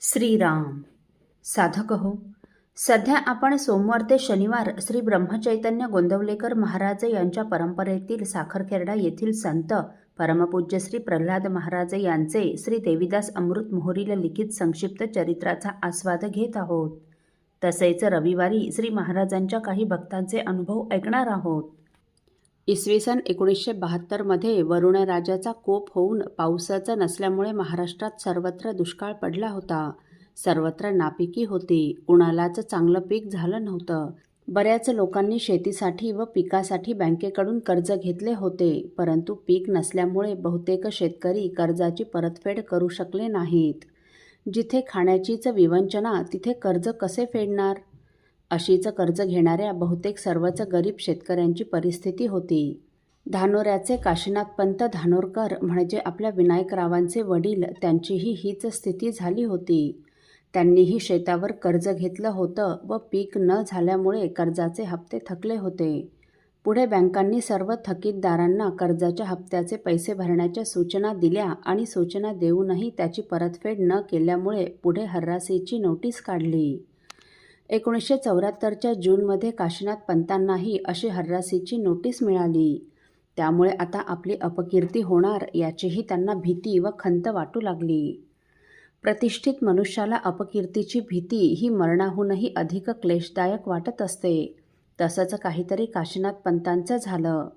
श्रीराम. साधक हो, सध्या आपण सोमवार ते शनिवार श्री ब्रह्मचैतन्य गोंदवलेकर महाराज यांच्या परंपरेतील साखरखेर्डा येथील संत परमपूज्य श्री प्रल्हाद महाराज यांचे श्री देवीदास अमृत मोहोरील लिखित संक्षिप्त चरित्राचा आस्वाद घेत आहोत. तसेच रविवारी श्री महाराजांच्या काही भक्तांचे अनुभव ऐकणार आहोत. इसवी सन 1972 वरुणराजाचा कोप होऊन पावसाचा नसल्यामुळे महाराष्ट्रात सर्वत्र दुष्काळ पडला होता. सर्वत्र नापिकी होती. कुणालाच चांगलं पीक झालं नव्हतं. बऱ्याच लोकांनी शेतीसाठी व पिकासाठी बँकेकडून कर्ज घेतले होते, परंतु पीक नसल्यामुळे बहुतेक शेतकरी कर्जाची परतफेड करू शकले नाहीत. जिथे खाण्याचीच विवंचना तिथे कर्ज कसे फेडणार? अशीच कर्ज घेणाऱ्या बहुतेक सर्वच गरीब शेतकऱ्यांची परिस्थिती होती. धानोऱ्याचे काशीनाथपंत धानोरकर म्हणजे आपल्या विनायकरावांचे वडील, त्यांचीही हीच स्थिती झाली होती. त्यांनीही शेतावर कर्ज घेतलं होतं व पीक न झाल्यामुळे कर्जाचे हप्ते थकले होते. पुढे बँकांनी सर्व थकीतदारांना कर्जाच्या हप्त्याचे पैसे भरण्याच्या सूचना दिल्या आणि सूचना देऊनही त्याची परतफेड न केल्यामुळे पुढे हर्रासीची नोटीस काढली. 1974च्या जूनमध्ये काशीनाथ पंतांनाही अशी हर्रासीची नोटीस मिळाली. त्यामुळे आता आपली अपकीर्ती होणार याचीही त्यांना भीती व खंत वाटू लागली. प्रतिष्ठित मनुष्याला अपकीर्तीची भीती ही मरणाहूनही अधिक क्लेशदायक वाटत असते. तसंच काहीतरी काशीनाथ पंतांचं झालं.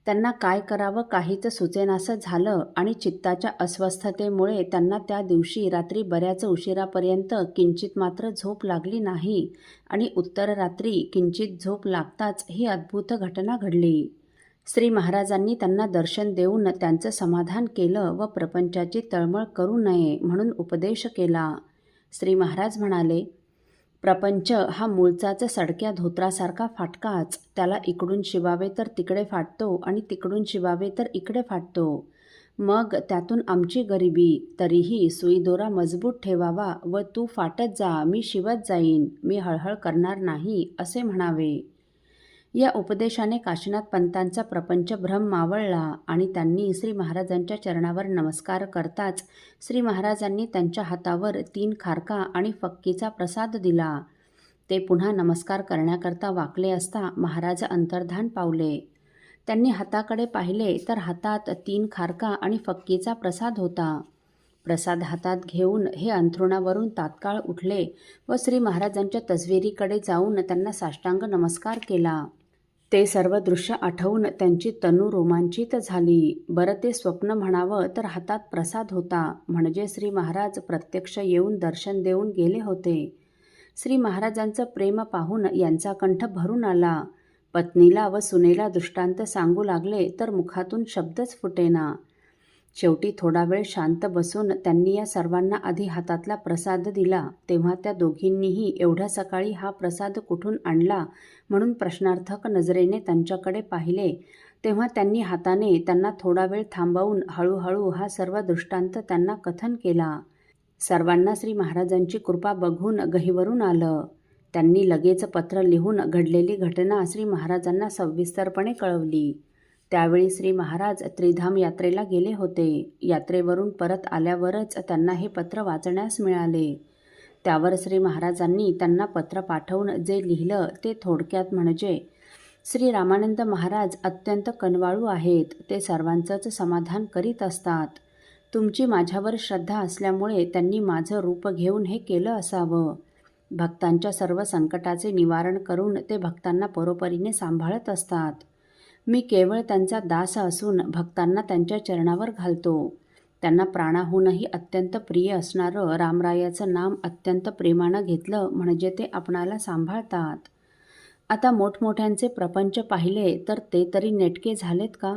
त्यांना काय करावं काहीच सुचेनासं झालं आणि चित्ताच्या अस्वस्थतेमुळे त्यांना त्या दिवशी रात्री बऱ्याच उशिरापर्यंत किंचित मात्र झोप लागली नाही आणि उत्तर रात्री किंचित झोप लागताच ही अद्भुत घटना घडली. श्री महाराजांनी त्यांना दर्शन देऊन त्यांचं समाधान केलं व प्रपंचाची तळमळ करू नये म्हणून उपदेश केला. श्री महाराज म्हणाले, प्रपंच हा मूळचाच सडक्या धोत्रासारखा फाटकाच. त्याला इकडून शिवावे तर तिकडे फाटतो आणि तिकडून शिवावे तर इकडे फाटतो. मग त्यातून आमची गरिबी. तरीही सुईदोरा मजबूत ठेवावा व तू फाटत जा, मी शिवत जाईन, मी हळहळ करणार नाही असे म्हणावे. या उपदेशाने काशीनाथ पंतांचा प्रपंच भ्रम मावळला आणि त्यांनी श्री महाराजांच्या चरणावर नमस्कार करताच श्री महाराजांनी त्यांच्या हातावर 3 खारका आणि फक्कीचा प्रसाद दिला. ते पुन्हा नमस्कार करण्याकरता वाकले असता महाराज अंतर्धान पावले. त्यांनी हाताकडे पाहिले तर हातात 3 खारका आणि फक्कीचा प्रसाद होता. प्रसाद हातात घेऊन हे अंथरुणावरून तात्काळ उठले व श्री महाराजांच्या तसविरीकडे जाऊन त्यांना साष्टांग नमस्कार केला. ते सर्व दृश्य आठवून त्यांची तनू रोमांचित झाली. बरं ते स्वप्न म्हणावं तर हातात प्रसाद होता, म्हणजे श्री महाराज प्रत्यक्ष येऊन दर्शन देऊन गेले होते. श्री महाराजांचं प्रेम पाहून यांचा कंठ भरून आला. पत्नीला व सुनेला दृष्टांत सांगू लागले तर मुखातून शब्दच फुटेना. शेवटी थोडा वेळ शांत बसून त्यांनी या सर्वांना आधी हातातला प्रसाद दिला. तेव्हा त्या दोघींनीही एवढ्या सकाळी हा प्रसाद कुठून आणला म्हणून प्रश्नार्थक नजरेने त्यांच्याकडे पाहिले. तेव्हा त्यांनी हाताने त्यांना थोडा वेळ थांबवून हळूहळू हा सर्व दृष्टांत त्यांना कथन केला. सर्वांना श्री महाराजांची कृपा बघून गहिवरून आलं. त्यांनी लगेच पत्र लिहून घडलेली घटना श्री महाराजांना सविस्तरपणे कळवली. त्यावेळी श्री महाराज त्रिधाम यात्रेला गेले होते. यात्रेवरून परत आल्यावरच त्यांना हे पत्र वाचण्यास मिळाले. त्यावर श्री महाराजांनी त्यांना पत्र पाठवून जे लिहिलं ते थोडक्यात म्हणजे, श्री रामानंद महाराज अत्यंत कनवाळू आहेत. ते सर्वांचंच समाधान करीत असतात. तुमची माझ्यावर श्रद्धा असल्यामुळे त्यांनी माझं रूप घेऊन हे केलं असावं. भक्तांच्या सर्व संकटाचे निवारण करून ते भक्तांना परोपरीने सांभाळत असतात. मी केवळ त्यांचा दास असून भक्तांना त्यांच्या चरणावर घालतो. त्यांना प्राणाहूनही अत्यंत प्रिय असणारं रामरायाचं नाम अत्यंत प्रेमानं घेतलं म्हणजे ते आपणाला सांभाळतात. आता मोठमोठ्यांचे प्रपंच पाहिले तर ते तरी नेटके झालेत का?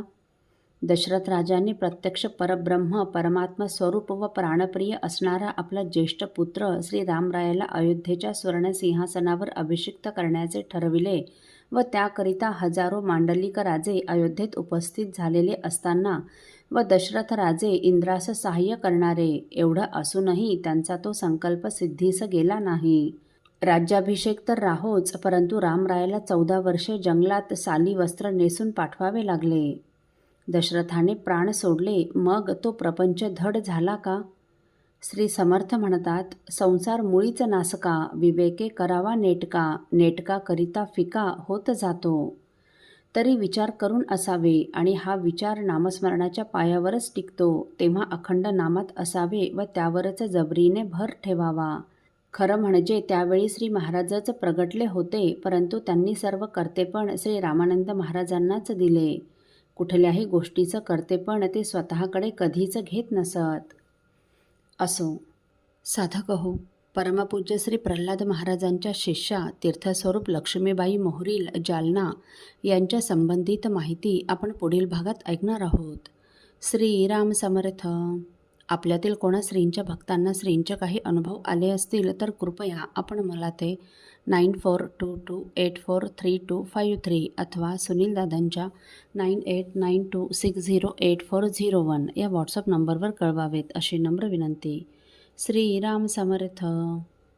दशरथ राजांनी प्रत्यक्ष परब्रह्म परमात्मा स्वरूप व प्राणप्रिय असणारा आपला ज्येष्ठ पुत्र श्री रामरायाला अयोध्येच्या सुवर्णसिंहासनावर अभिषिक्त करण्याचे ठरविले व त्याकरिता हजारो मांडलिक राजे अयोध्येत उपस्थित झालेले असताना व दशरथ राजे इंद्रास सहाय्य करणारे एवढं असूनही त्यांचा तो संकल्प सिद्धीस गेला नाही. राज्याभिषेक तर राहोच, परंतु रामरायाला 14 वर्षे जंगलात साली वस्त्र नेसून पाठवावे लागले. दशरथाने प्राण सोडले, मग तो प्रपंच धड झाला का? श्री समर्थ म्हणतात, संसार मुळीच नासका, विवेके करावा नेटका, नेटका करिता फिका होत जातो. तरी विचार करून असावे आणि हा विचार नामस्मरणाच्या पायावरच टिकतो, तेव्हा अखंड नामात असावे व त्यावरच जबरीने भर ठेवावा. खरं म्हणजे त्यावेळी श्री महाराजच प्रगटले होते, परंतु त्यांनी सर्व कर्तेपण श्री रामानंद महाराजांनाच दिले. कुठल्याही गोष्टीचं कर्तेपण ते स्वतःकडे कधीच घेत नसत. असो, साधक हो, परमपूज्य श्री प्रल्हाद महाराजांच्या शिष्या तीर्थस्वरूप लक्ष्मीबाई मोहरील जालना यांच्या संबंधित माहिती आपण पुढील भागात ऐकणार आहोत. श्रीराम समर्थ. आपल्यातील कोणा श्रींच्या भक्तांना श्रींचे काही अनुभव आले असतील तर कृपया आपण मला ते 9422843253 अथवा सुनील दादांच्या 9892608401 या व्हॉट्सअप नंबरवर कळवावेत अशी नम्र विनंती. श्रीराम समर्थ.